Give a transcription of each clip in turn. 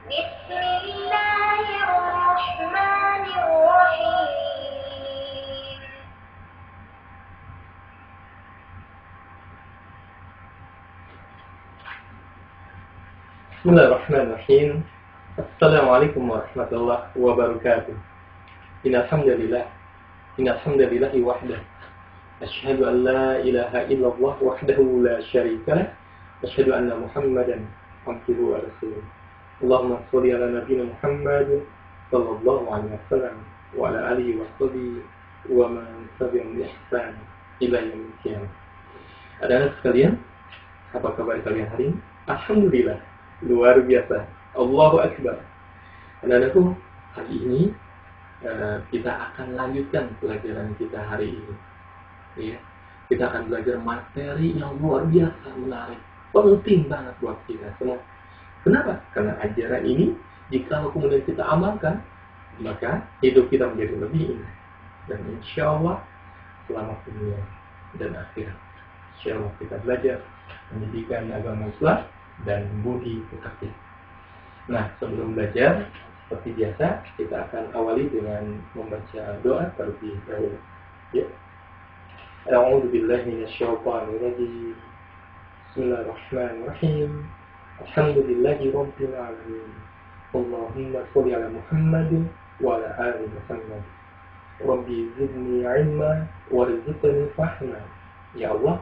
Bismillahirrahmanirrahim. Bismillahirrahmanirrahim. Assalamualaikum warahmatullahi wabarakatuh. Innalhamdulillahi wahdah. Asyhadu an la ilaha illallah wahdahu la syarikalah. Asyhadu anna Muhammadan abduhu wa rasuluh. Allahumma shalli ala nabiyyina Muhammad sallallahu alaihi wasallam wa ala alihi wa sahbihi wa man tabi'ahum bi ihsan ila yaumil qiyamah. Anak-anak sekalian, apa kabar kalian hari ini? Alhamdulillah, luar biasa. Allahu Akbar. Anak-anakku, hari ini kita akan lanjutkan pelajaran kita hari ini. Ya, kita akan belajar materi yang luar biasa menarik, penting banget buat kita semua. Kenapa? Karena ajaran ini, jika kemudian kita amalkan, maka hidup kita menjadi lebih indah. Dan insya Allah, selamat dunia dan akhirat. Insya Allah kita belajar pendidikan agama Islam dan budi pekerti. Nah, sebelum belajar, seperti biasa, kita akan awali dengan membaca doa terlebih dahulu. Ya. A'udzu billahi minasyaitonir rajim. Bismillahirrahmanirrahim. Alhamdulillahi rabbil alamin. Allahumma shalli ala Muhammad wa ala ali Muhammad. Rabbi zidni ilma warzuqni fahma. Ya Allah,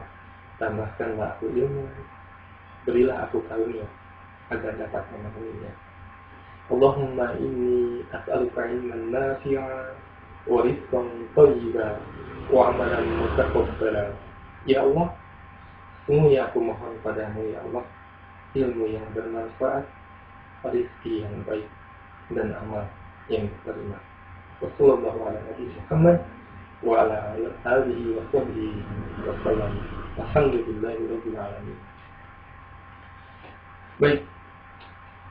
tambahkanlah aku ilmu, berilah aku karunia agar dapat memahaminya. Allahumma inni as'aluka ilman nafi'a wa rizqan thayyiban wa amalan mutaqabbala. Ya Allah, sungguhnya aku mohon padamu ya Allah, ilmu yang bermanfaat, rezeki yang baik, dan amal yang diterima. Wassallallahu ala nabi Muhammad wa ala alihi wa sahbihi wa sallam. Alhamdulillahi rabbil alamin. Baik,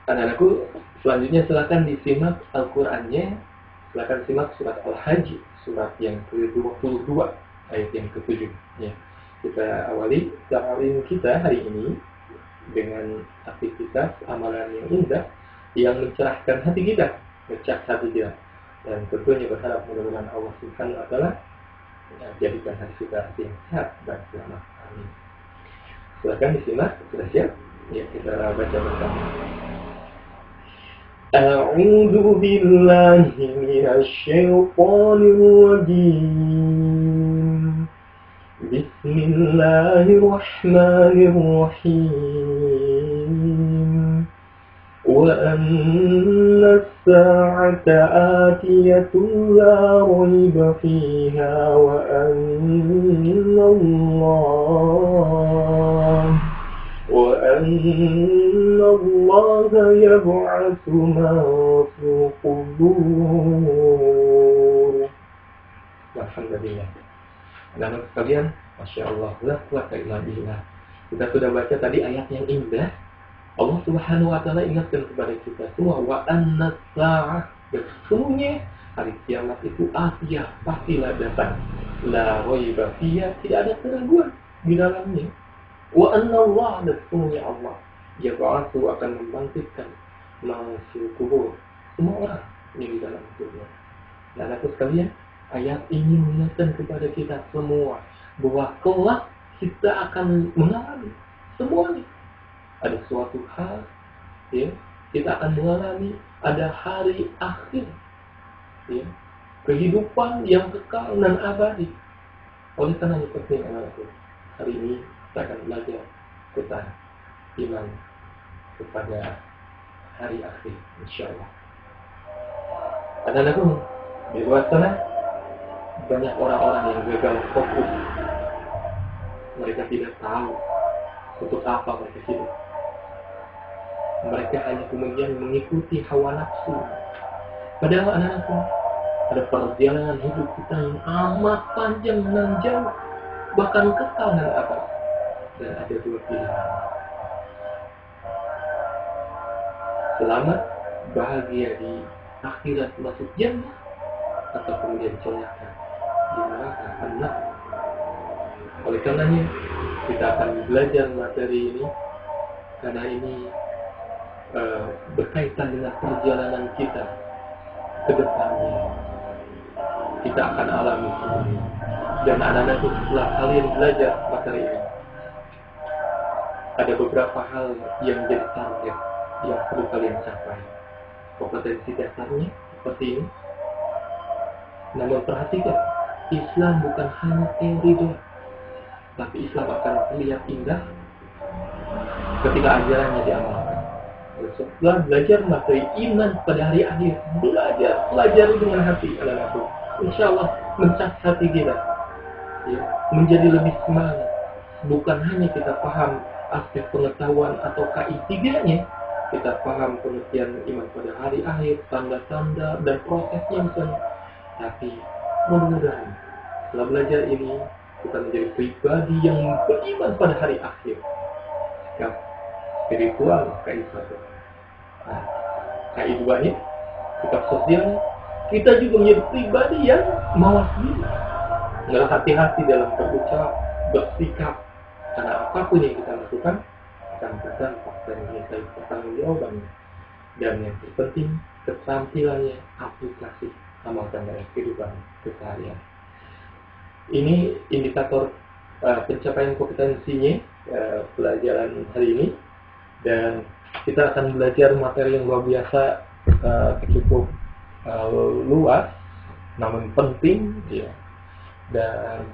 anak-anakku, selanjutnya silakan disimak Al-Qur'annya. Silakan simak surat Al-Hajj, surat yang ke-22 ayat yang ke-7 ya. Kita awali ta'lim kita hari ini dengan aktivitas amalan yang indah yang mencerahkan hati kita, mencak hati kita. Dan tentunya berharap mudah-mudahan Allah Subhanahu wa taala jadikan hati kita yang sehat dan selamat. Amin. Silakan disimak, sudah siap? Ya, kita baca bersama. A'udzu billahi minasy syaithanir rajim. Bismillahirrahmanirrahim. Wa anna as-sa'ata atiyatun la rayba fiha wa anna Allah yab'atsu man fil qubur. Alhamdulillah. Anak-anak sekalian, Masya Allah, la quwwata illa billah. Kita sudah baca tadi ayat yang indah. Allah Subhanahu wa taala ingatkan kepada kita semua, wa anna as-sa'ah, sesungguhnya hari kiamat itu atiyah, pastilah datang. La raiba fiha, tidak ada keraguan di dalamnya. Wa anna Allah, dan sesungguhnya Allah yab'atsu, akan membangkitkan man fil qubur, semua orang yang di dalam kuburnya. Dan anak sekalian, ayat ini mengingatkan kepada kita semua bahwa kelak kita akan mengalami semuanya. Ada suatu hal, ya, kita akan mengalami, ada hari akhir, ya, kehidupan yang kekal dan abadi. Oleh karena itu, anak-anakku, hari ini kita akan belajar tentang iman kepada hari akhir, insya Allah. Anak-anakku, di luar sana banyak orang-orang yang gagal fokus. Mereka tidak tahu untuk apa mereka hidup. Mereka hanya kemudian mengikuti hawa nafsu. Padahal anak-anakku, ada perjalanan hidup kita yang amat panjang dan jauh, bahkan kekal dan abadi. Dan ada dua pilihan: selamat, bahagia di akhirat masuk jannah, atau kemudian celaka di neraka anak. Oleh karenanya kita akan belajar materi ini, karena ini berkaitan dengan perjalanan kita ke depannya. Kita akan alami semuanya. Dan anak-anak itu setelah kalian belajar materi ini, ada beberapa hal yang menjadi target yang perlu kalian capai. Kompetensi dasarnya seperti ini. Namun perhatikan, Islam bukan hanya teori doang, tapi Islam akan terlihat indah ketika ajarannya diamalkan. Setelah belajar materi iman pada hari akhir, belajar dengan hati anak-anakku. Insya Allah mencas hati kita, ya, menjadi lebih semangat. Bukan hanya kita paham aspek pengetahuan atau kaitiganya, kita paham pengertian iman pada hari akhir, tanda-tanda dan prosesnya misalnya. Tapi mudah-mudahan setelah belajar ini kita menjadi pribadi yang beriman pada hari akhir. Sikap spiritual KI1. Nah, KI2-nya, sikap sosialnya, kita juga menjadi pribadi yang mawas diri, nggak hati-hati dalam berucap, bersikap, karena apapun yang kita lakukan akan berdampak dan dimintai pertanggungjawabannya. Dan yang terpenting, keterampilannya aplikasi amalkan dalam kehidupan keseharian. Ini indikator pencapaian kompetensinya pelajaran hari ini, dan kita akan belajar materi yang luar biasa, cukup luas namun penting, ya. Dan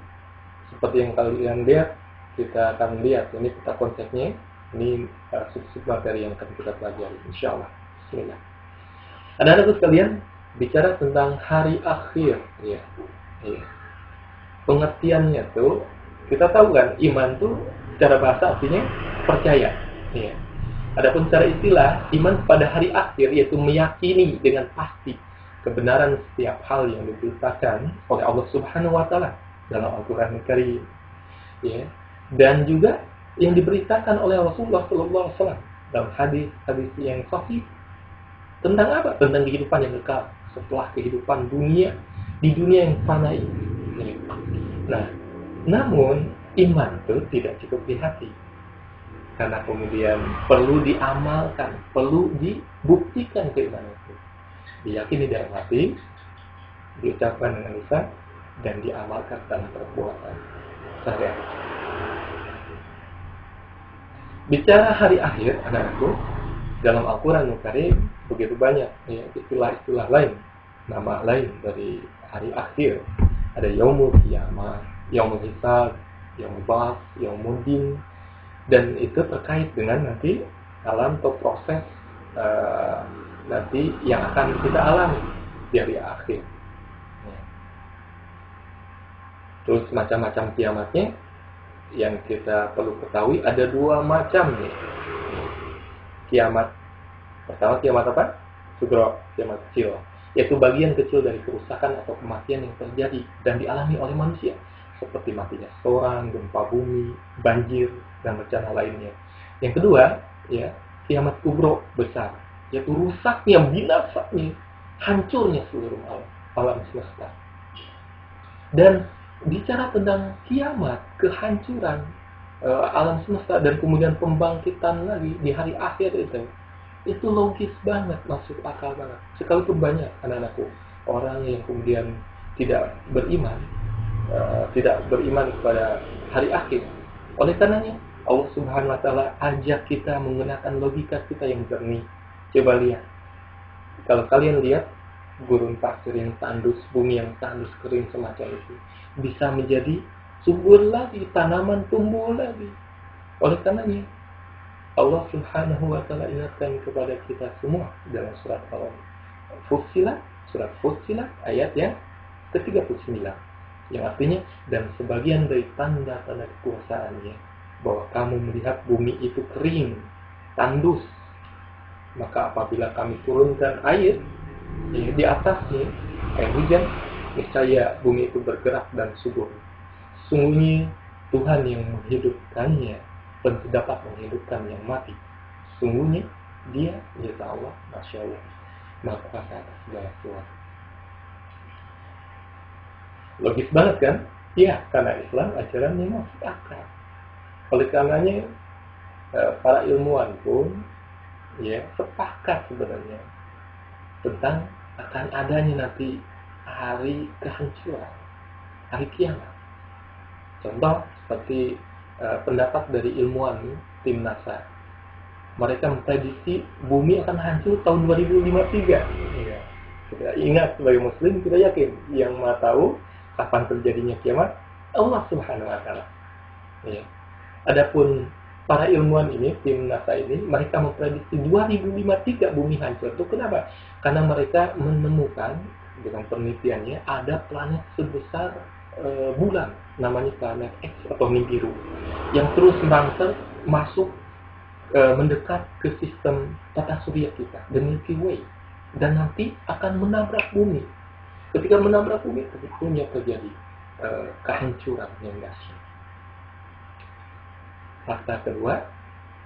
seperti yang kalian lihat, kita akan lihat ini peta konsepnya, ini sub materi yang akan kita pelajari insyaallah. Bismillah. Anak-anakku sekalian, bicara tentang hari akhir, ya. Pengertiannya tuh, kita tahu kan, iman tuh secara bahasa artinya percaya, ya. Adapun secara istilah, iman pada hari akhir yaitu meyakini dengan pasti kebenaran setiap hal yang diberitakan oleh Allah Subhanahu wa taala dalam Al-Qur'an Karim, ya. Dan juga yang diberitakan oleh Rasulullah sallallahu alaihi wasallam dalam hadis yang sahih tentang apa? Tentang kehidupan yang kekal setelah kehidupan dunia di dunia yang fana ini. Nah, namun iman itu tidak cukup di hati. Karena kemudian perlu diamalkan, perlu dibuktikan keimanan itu. Diyakini dalam hati, diucapkan dengan lisan, dan diamalkan dalam perbuatan sehari-hari. Bicara hari akhir, anak-anakku, dalam Al-Quran Karim begitu banyak, ya, istilah-istilah lain, nama lain dari hari akhir. Ada Yaumul Qiyamah, Yaumul Hisab, Yaumul Ba'ats, Yaumuddin, dan itu terkait dengan nanti alam atau proses nanti yang akan kita alami di hari akhir. Terus macam-macam kiamatnya yang kita perlu ketahui ada dua macam nih. Kiamat pertama, kiamat apa? Sugro, kiamat kecil, yaitu bagian kecil dari kerusakan atau kematian yang terjadi dan dialami oleh manusia, seperti matinya seorang, gempa bumi, banjir, dan bencana lainnya. Yang kedua, ya, kiamat kubro besar, yaitu rusaknya, binasanya, hancurnya seluruh alam semesta. Dan bicara tentang kiamat, kehancuran alam semesta, dan kemudian pembangkitan lagi di hari akhir itu logis banget, masuk akal banget. Sekalipun banyak anak-anakku orang yang kemudian tidak beriman kepada hari akhir. Oleh karenanya Allah Subhanahu wa taala ajak kita menggunakan logika kita yang jernih. Coba lihat, kalau kalian lihat gurun pasir yang tandus, bumi yang tandus kering semacam itu bisa menjadi subur lagi, tanaman tumbuh lagi. Oleh karenanya Allah Subhanahu wa taala ingatkan kepada kita semua dalam surat Fussilat, surat Fussilat ayat yang ke-39, yang artinya, dan sebagian dari tanda-tanda kekuasaannya bahwa kamu melihat bumi itu kering, tandus, maka apabila kami turunkan air di atasnya, air hujan, niscaya bumi itu bergerak dan subur. Sungguhnya Tuhan yang menghidupkannya dan dapat menghidupkan yang mati. Sungguhnya Dia, yaitu Allah, Masya Allah, Maha Kuasa atas segala sesuatu. Logis banget kan? Ya, karena Islam ajarannya masuk akal. Oleh karenanya para ilmuwan pun, ya sepakat sebenarnya tentang akan adanya nanti hari kehancuran, hari kiamat. Contoh seperti pendapat dari ilmuwan tim NASA. Mereka memprediksi bumi akan hancur tahun 2053. Ya. Kita ingat sebagai muslim, kita yakin yang Maha tahu kapan terjadinya kiamat Allah Subhanahu wa taala. Ya. Adapun para ilmuwan ini, tim NASA ini, mereka memprediksi 2053 bumi hancur. Itu kenapa? Karena mereka menemukan dengan penelitiannya ada planet sebesar bulan, namanya planet X atau Nibiru, yang terus merangsek masuk mendekat ke sistem tata surya kita, the Milky Way, dan nanti akan menabrak bumi. Ketika menabrak bumi, tentunya terjadi kehancuran yang dahsyat. Fakta kedua,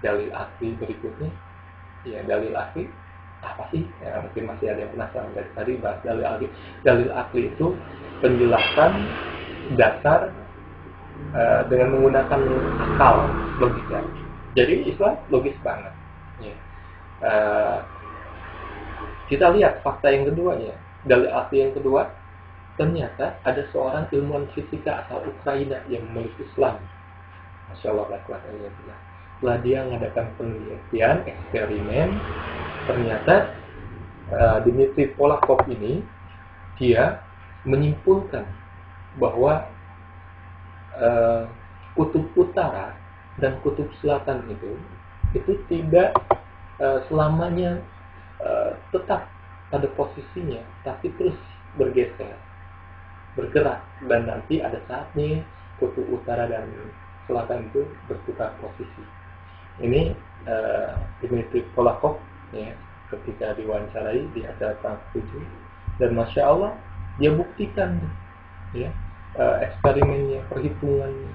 dalil asli berikutnya. Ya, dalil asli apa sih? Ya, mungkin masih ada yang penasaran dari tadi bahas dalil asli. Dalil asli itu penjelasan dasar dengan menggunakan akal, logika. Jadi Islam logis banget. Ya. Kita lihat fakta yang kedua ya. Dalil asli yang kedua, ternyata ada seorang ilmuwan fisika asal Ukraina yang memeluk Islam. Masya Allah, setelah dia mengadakan penelitian, eksperimen, ternyata Dmitry Polakov ini dia menyimpulkan bahwa kutub utara dan kutub selatan itu tidak selamanya tetap pada posisinya, tapi terus bergeser, bergerak, dan nanti ada saatnya kutub utara dan selatan itu bertukar posisi. Ini Dmitry Polakov ya, ketika diwawancarai di acara Trans 7, dan Masya Allah dia buktikan ya, eksperimennya, perhitungannya,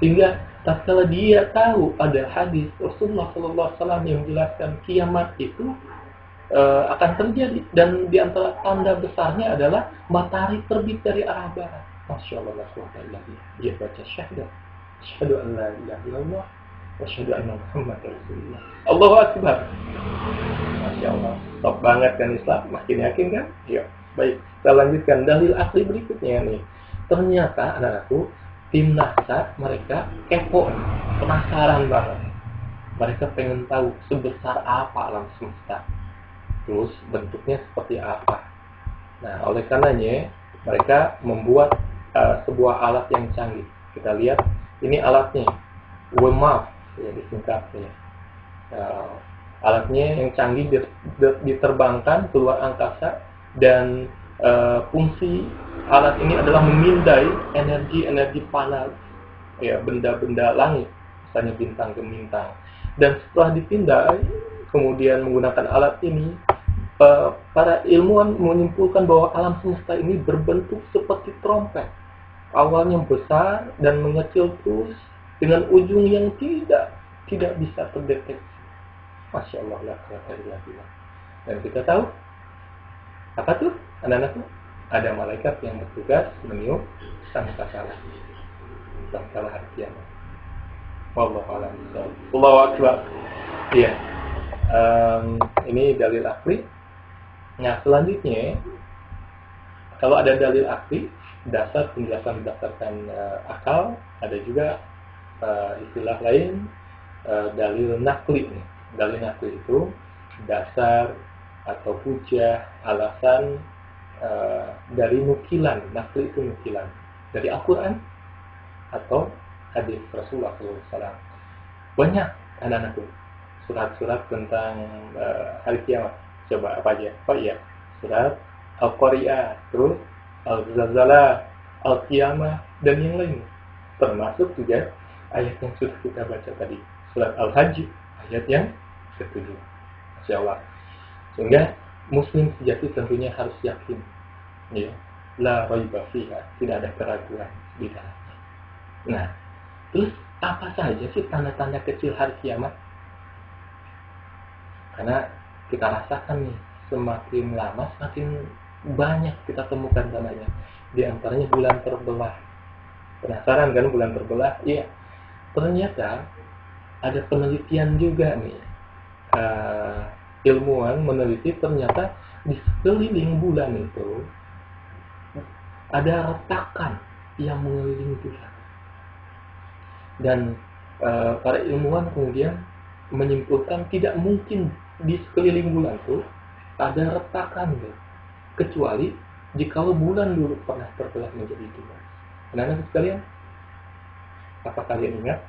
sehingga tatkala dia tahu ada hadis Rasulullah SAW yang menjelaskan kiamat itu akan terjadi, dan di antara tanda besarnya adalah matahari terbit dari arah barat. Masya Allah, dia baca syahadat, asyhadu an la ilaha illallah wa asyhadu anna Muhammadar Rasulullah. Allahu Akbar. Masya Allah, top banget kan Islam, makin yakin kan? Ya, baik, kita lanjutkan dalil asli berikutnya nih. Ternyata anak-anakku, tim NASA mereka kepo, penasaran banget. Mereka pengen tahu sebesar apa alam semesta, terus bentuknya seperti apa. Nah, oleh karenanya mereka membuat sebuah alat yang canggih. Kita lihat, ini alatnya, WMAP ya disingkatnya. Alatnya yang canggih diterbangkan keluar angkasa, dan fungsi alat ini adalah memindai energi panas ya, benda-benda langit, misalnya bintang gemintang. Dan setelah dipindai, kemudian menggunakan alat ini, para ilmuwan menyimpulkan bahwa alam semesta ini berbentuk seperti trompet. Awalnya besar dan mengecil terus dengan ujung yang tidak bisa terdeteksi. Masya Allah, la quwwata illa billah. Dan kita tahu apa tuh anak-anakku? Ada malaikat yang bertugas meniup sangkakala hari kiamat. Wallahu a'lam bishawab. Allahu akbar. Iya. Ini dalil akli. Nah, selanjutnya kalau ada dalil akli, dasar penjelasan berdasarkan akal, ada juga istilah lain, dalil nakli. Dalil nakli itu dasar atau hujah, alasan dari nukilan. Nakli itu nukilan dari Al-Quran atau hadis Rasulullah SAW. Banyak anak-anakku surat-surat tentang hari kiamat. Coba apa aja? Oh iya, surat Al-Qari'ah, terus Al-Zalzalah, Al-Qiyamah, dan yang lain. Termasuk juga ayat yang sudah kita baca tadi, surat Al-Hajj, ayat yang ke-7. Masya Allah. Sehingga muslim sejati tentunya harus yakin, ya, la raiba fiha, tidak ada keraguan di dalamnya. Nah, terus apa saja sih tanda-tanda kecil hari kiamat? Karena kita rasakan nih, semakin lama semakin banyak kita temukan tandanya. Di antaranya bulan terbelah. Penasaran kan bulan terbelah? Iya. Ternyata ada penelitian juga nih. ilmuwan meneliti ternyata di sekeliling bulan itu ada retakan yang mengelilingi bulan. Dan para ilmuwan kemudian menyimpulkan tidak mungkin di sekeliling bulan itu ada retakan, kecuali jikalau bulan dulu pernah terbelah menjadi dua. Anak-anak sekalian, apa kalian ingat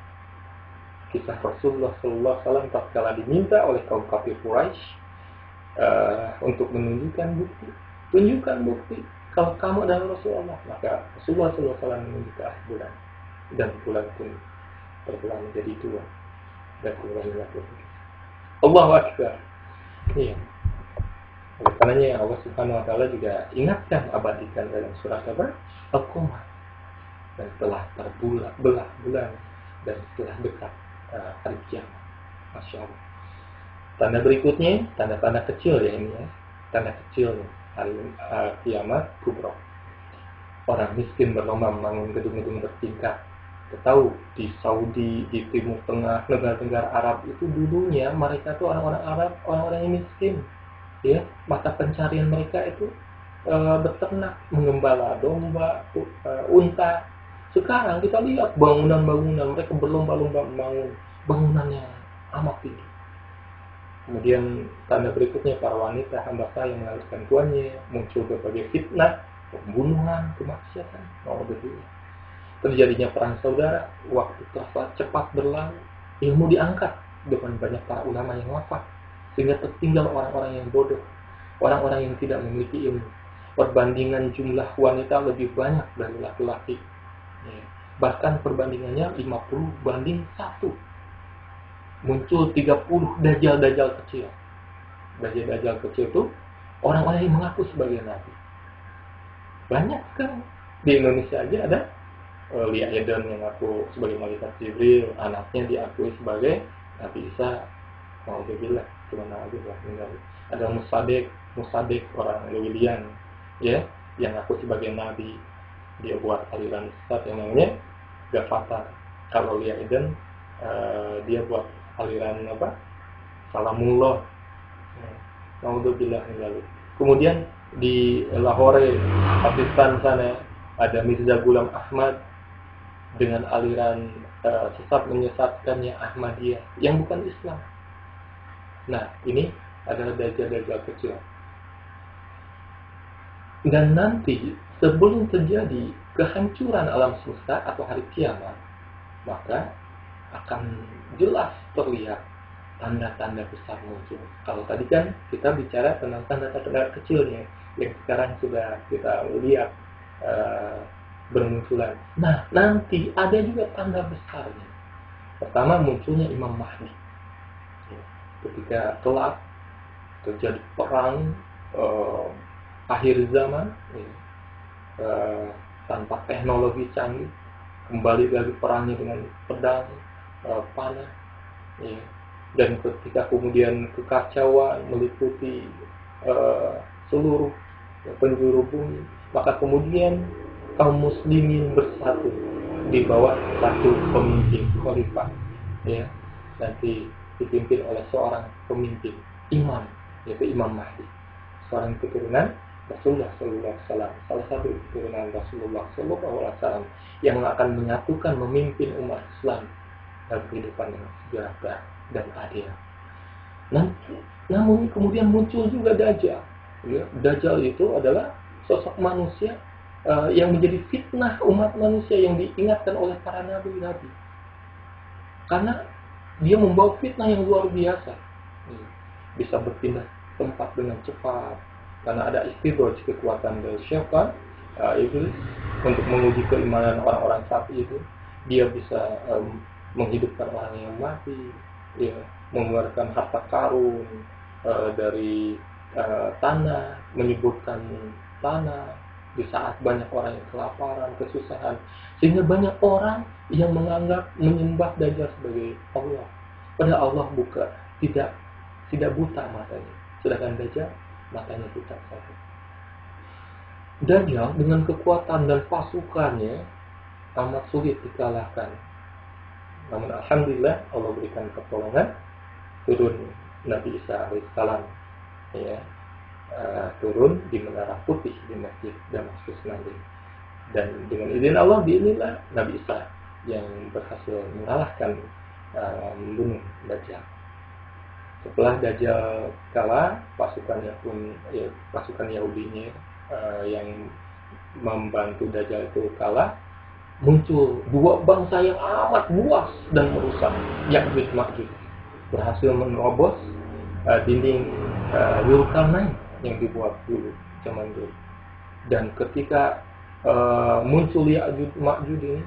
kisah Rasulullah SAW tatkala diminta oleh kaum kafir Quraisy untuk menunjukkan bukti, tunjukkan bukti kalau kamu adalah Rasulullah? Maka Rasulullah SAW menunjuk ke arah bulan, dan bulan pun terbelah menjadi dua dan kemudian jatuh. Allahu Akbar. Iya. Oleh karenanya Allah Subhanahu Wa Taala juga ingatkan, abadikan dalam surat apa? Al-Qamar. Dan setelah terbelah bulan dan setelah dekat hari kiamat. Masya Allah. Tanda berikutnya, tanda-tanda kecil ya ini ya. Tanda kecil hari kiamat kubro. Orang miskin berlomba membangun gedung-gedung bertingkat. Kita tahu di Saudi, di Timur Tengah, negara-negara Arab itu dulunya mereka tuh orang-orang Arab, orang-orang yang miskin. Ya, mata pencarian mereka itu beternak, menggembala domba, unta. Sekarang kita lihat bangunan-bangunan, mereka berlomba-lomba membangun bangunannya amat tinggi. Kemudian tanda berikutnya, para wanita hamba saya mengalihkan tuannya, muncul berbagai fitnah, pembunuhan, kemaksiatan. Terjadinya perang saudara, waktu telah cepat berlalu, ilmu diangkat dengan banyak para ulama yang wafat, sehingga tertinggal orang-orang yang bodoh, orang-orang yang tidak memiliki ilmu. Perbandingan jumlah wanita lebih banyak dari laki-laki. Bahkan perbandingannya 50:1. Muncul 30 dajjal-dajjal kecil. Dajjal-dajjal kecil itu orang-orang yang mengaku sebagai nabi. Banyak sekarang. Di Indonesia aja ada Lia Eden yang ngaku sebagai malaikat Jibril, anaknya diakui sebagai Nabi Isa. Alhamdulillah, cuma Nabi lah meninggal. Ada Musaddiq orang Lewilian, ya, yang ngaku sebagai Nabi. Dia buat aliran sesat yang namanya Gavatar. Kalau Lia Eden, dia buat aliran apa? Salamullah. Alhamdulillah meninggal. Kemudian di Lahore, Pakistan sana ada Mirza Ghulam Ahmad dengan aliran sesat menyesatkannya Ahmadiyah yang bukan Islam. Nah, ini adalah dajjal-dajjal kecil. Dan nanti sebelum terjadi kehancuran alam semesta atau hari kiamat, maka akan jelas terlihat tanda-tanda besar muncul. Kalau tadi kan kita bicara tentang tanda-tanda kecilnya, yang sekarang sudah kita lihat bermunculan. Nah, nanti ada juga tanda besarnya. Pertama, munculnya Imam Mahdi. Ketika kelak terjadi perang akhir zaman, tanpa teknologi canggih, kembali lagi perangnya dengan pedang, panah, dan ketika kemudian kekacauan meliputi seluruh penjuru bumi, maka kemudian kaum muslimin bersatu di bawah satu pemimpin khalifah, ya, nanti dipimpin oleh seorang pemimpin imam, yaitu Imam Mahdi, seorang keturunan Rasulullah SAW, salah satu keturunan Rasulullah SAW yang akan menyatukan, memimpin umat Islam dalam kehidupan yang sejahtera dan adil. Namun kemudian muncul juga Dajjal. Ya, Dajjal itu adalah sosok manusia yang menjadi fitnah umat manusia yang diingatkan oleh para nabi-nabi. Karena dia membawa fitnah yang luar biasa. Bisa berpindah tempat dengan cepat. Karena ada istidraj, kekuatan dari syaitan, iblis, untuk menguji keimanan orang-orang saat itu. Dia bisa menghidupkan orang yang mati, ya, mengeluarkan harta karun dari tanah, menyebutkan tanah di saat banyak orang yang kelaparan, kesusahan, sehingga banyak orang yang menganggap menyembah Dajjal sebagai Allah. Padahal Allah tidak buta matanya, sedangkan Dajjal matanya buta saja. Dajjal dengan kekuatan dan pasukannya amat sulit dikalahkan. Namun alhamdulillah Allah berikan pertolongan, turun Nabi Isa alaihissalam, ya, turun di Menara Putih di Masjid Damaskus nanti. Dan dengan izin Allah, biinilah Nabi Isa yang berhasil mengalahkan, membunuh Dajjal. Setelah Dajjal kalah, pasukannya pun, ya, pasukan Yahudinya yang membantu Dajjal itu kalah, muncul dua bangsa yang amat buas dan merusak, Ya'juj Ma'juj, berhasil menerobos dinding Zulkarnain yang dibuat dulu zaman dulu. Dan ketika muncul Ya'juj Ma'juj ini,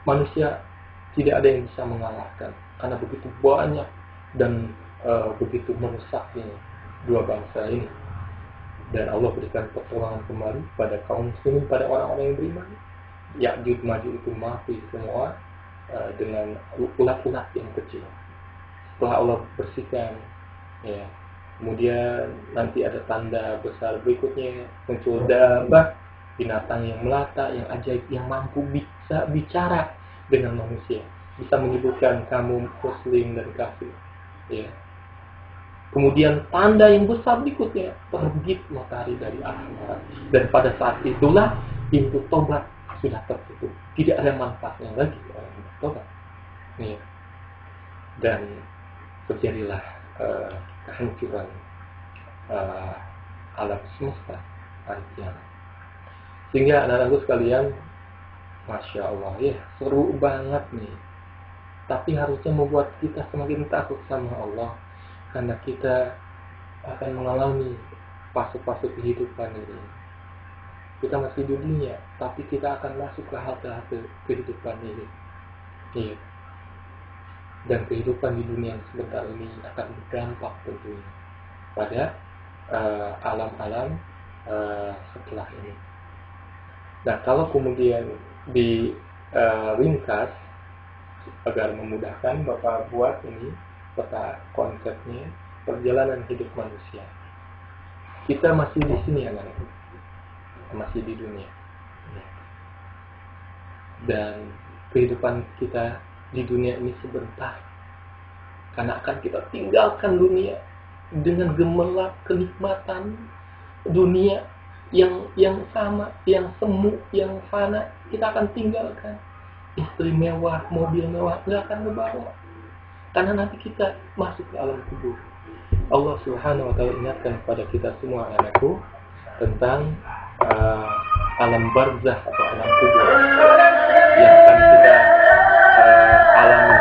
manusia tidak ada yang bisa mengalahkan karena begitu banyak dan begitu merusaknya dua bangsa ini. Dan Allah berikan pertolongan kembali pada kaum muslimin, pada orang-orang yang beriman. Ya'juj Ma'juj itu mati semua dengan ulat-ulat yang kecil. Setelah Allah bersihkan, ya, kemudian nanti ada tanda besar berikutnya, muncul dabah, binatang yang melata, yang ajaib, yang mampu bisa bicara dengan manusia, bisa menyebutkan kamu muslim dan kafir, ya. Kemudian tanda yang besar berikutnya, terbit matahari dari arah barat, dan pada saat itulah pintu tobat sudah tertutup, tidak ada manfaatnya lagi orang bertobat, ya. Dan terjadilah kehancuran alam semesta hari kiamat. Sehingga anak-anakku sekalian, Masya Allah, ya, seru banget nih. Tapi harusnya membuat kita semakin takut sama Allah, karena kita akan mengalami fase-fase kehidupan ini. Kita masih di dunia, tapi kita akan masuk ke halte-halte kehidupan ini. Iya. Dan kehidupan di dunia yang sebentar ini akan berdampak tentunya pada alam-alam setelah ini. Nah, kalau kemudian di ringkas agar memudahkan, Bapak buat ini peta konsepnya perjalanan hidup manusia. Kita masih di sini, anak-anak, masih di dunia, dan kehidupan kita di dunia ini sebentar, karena akan kita tinggalkan dunia dengan gemerlap kenikmatan dunia yang sama, yang semu, yang fana. Kita akan tinggalkan istri mewah, mobil mewah, nggak akan ngebawa, karena nanti kita masuk ke alam kubur. Allah Subhanahu wa Ta'ala ingatkan kepada kita semua, anakku, tentang alam barzah atau alam kubur yang akan kita alami.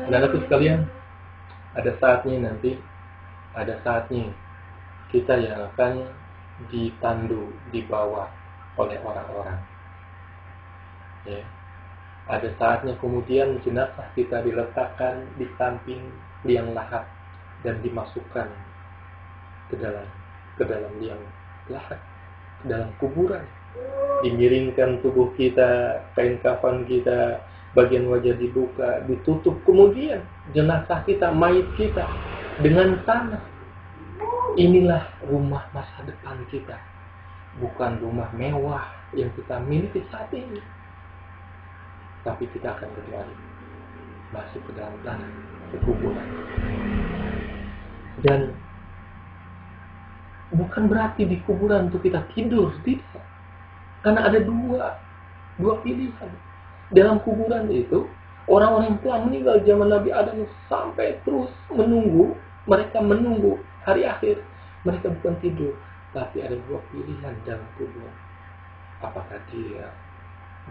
Anak-anakku sekalian, ada saatnya kita yang akan ditandu di bawah oleh orang-orang, ya. Ada saatnya kemudian jenazah kita diletakkan di samping liang lahat dan dimasukkan ke dalam liang lahat, ke dalam kuburan. Dimiringkan tubuh kita, kain kafan kita, bagian wajah dibuka, ditutup, kemudian jenazah kita, mayit kita dengan tanah. Inilah rumah masa depan kita, bukan rumah mewah yang kita miliki saat ini, tapi kita akan kembali masuk ke dalam tanah, ke kuburan. Dan bukan berarti di kuburan untuk kita tidur, tidak, karena ada dua pilihan. Dalam kuburan itu, orang-orang yang telah meninggal zaman Nabi Adam sampai terus menunggu, mereka menunggu hari akhir. Mereka bukan tidur, tapi ada dua pilihan dalam kubur. Apakah dia,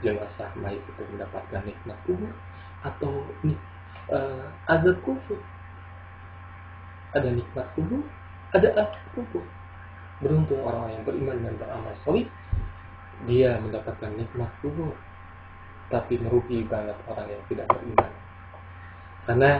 jenazah mayit itu, mendapatkan nikmat kubur atau azab kubur? Ada nikmat kubur, ada azab kubur. Beruntung orang yang beriman dan beramal saleh, dia mendapatkan nikmat kubur. Tapi merugi banget orang yang tidak beriman, karena